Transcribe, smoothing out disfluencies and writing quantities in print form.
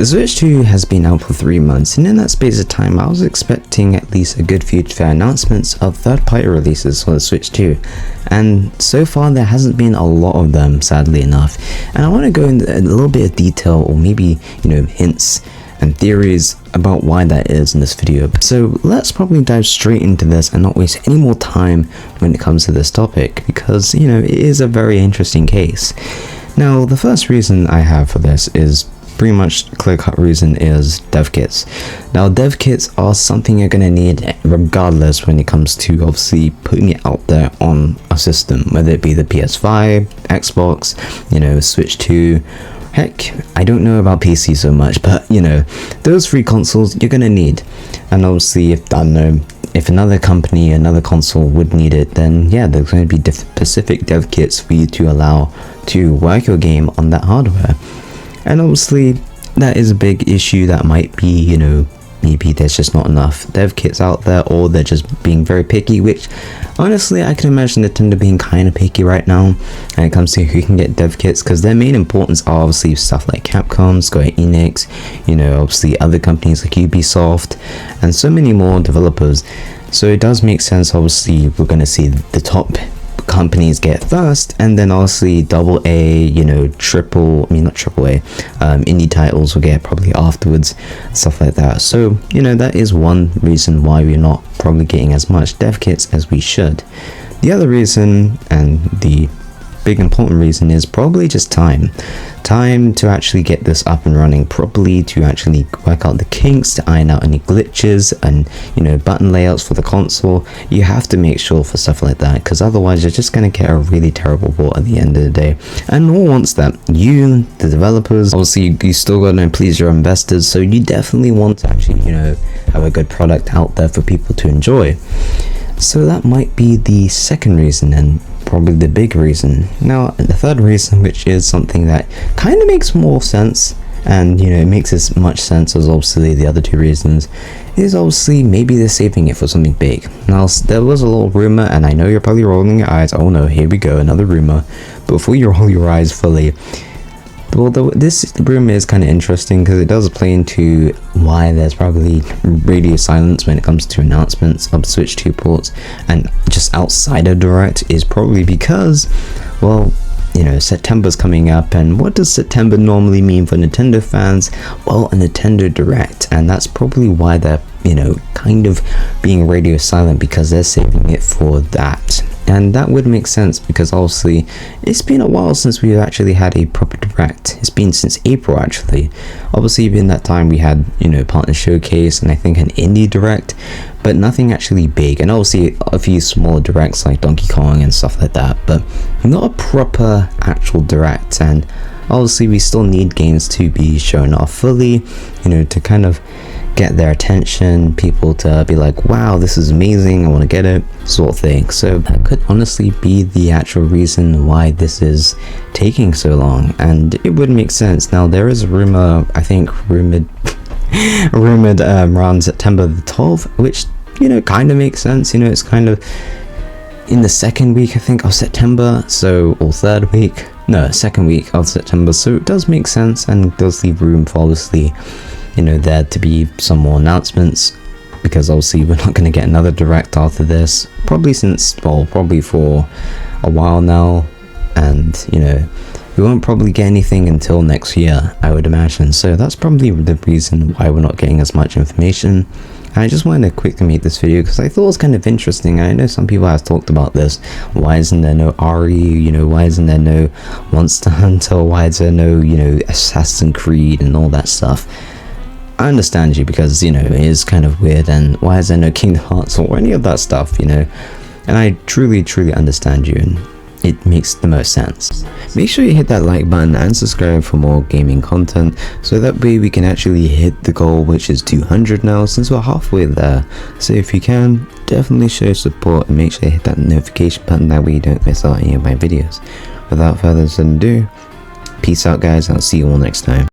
The Switch 2 has been out for 3 months, and in that space of time I was expecting at least a good few fair announcements of third-party releases for the Switch 2, and so far there hasn't been a lot of them, sadly enough. And I want to go into a little bit of detail, or maybe, hints and theories about why that is in this video. So let's probably dive straight into this and not waste any more time when it comes to this topic, because it is a very interesting case. Now, the first reason I have for this is pretty much clear-cut reason is dev kits. Now, dev kits are something you're going to need regardless when it comes to obviously putting it out there on a system, whether it be the PS5, Xbox, Switch 2, heck, I don't know about PC so much, but those three consoles you're going to need. And obviously, if another company, another console would need it, then yeah, there's going to be specific dev kits for you to allow to work your game on that hardware. And obviously that is a big issue that might be, maybe there's just not enough dev kits out there, or they're just being very picky, which honestly I can imagine Nintendo being kind of picky right now when it comes to who can get dev kits, because their main importance are obviously stuff like Capcom, Square Enix, obviously other companies like Ubisoft and so many more developers. So it does make sense, obviously we're going to see the top companies get first, and then obviously double A, not triple A, indie titles will get probably afterwards, stuff like that. So that is one reason why we're not probably getting as much dev kits as we should. The other reason, and the big important reason, is probably just time to actually get this up and running properly, to actually work out the kinks, to iron out any glitches and button layouts for the console. You have to make sure for stuff like that, because otherwise you're just going to get a really terrible port at the end of the day, and no one wants that. You, the developers, obviously you still got to please your investors, so you definitely want to actually have a good product out there for people to enjoy. So that might be the second reason, and probably the big reason. Now, the third reason, which is something that kind of makes more sense, and it makes as much sense as obviously the other two reasons, is obviously maybe they're saving it for something big. Now, there was a little rumor, and I know you're probably rolling your eyes. Oh no, here we go, another rumor. But before you roll your eyes fully, well, this rumor is kind of interesting because it does play into why there's probably radio silence when it comes to announcements of Switch 2 ports, and just outside of Direct is probably because, well, September's coming up, and what does September normally mean for Nintendo fans? Well, a Nintendo Direct, and that's probably why they're kind of being radio silent, because they're saving it for that. And that would make sense, because obviously it's been a while since we've actually had a proper Direct. It's been since April, actually. Obviously in that time we had Partner Showcase and I think an Indie Direct, but nothing actually big, and obviously a few smaller Directs like Donkey Kong and stuff like that, but not a proper actual Direct. And obviously we still need games to be shown off fully, to kind of get their attention, people to be like, wow, this is amazing, I want to get it, sort of thing. So that could honestly be the actual reason why this is taking so long, and it would make sense. Now, there is a rumor, I think rumored around September the 12th, which kind of makes sense. It's kind of in the second week, I think, of September, or second week of September, so it does make sense, and does leave room for obviously there to be some more announcements, because obviously we're not going to get another Direct after this, probably for a while now, and we won't probably get anything until next year, I would imagine. So that's probably the reason why we're not getting as much information. And I just wanted to quickly make this video because I thought it was kind of interesting. I know some people have talked about this. Why isn't there no Ari? Why isn't there no Monster Hunter? Why is there no Assassin's Creed and all that stuff? I understand you, because it is kind of weird, and why is there no Kingdom Hearts or any of that stuff, and I truly understand you, and it makes the most sense. Make sure you hit that like button and subscribe for more gaming content, so that way we can actually hit the goal, which is 200 now, since we're halfway there. So if you can, definitely show support and make sure you hit that notification button, that way you don't miss out any of my videos. Without further ado, peace out guys, and I'll see you all next time.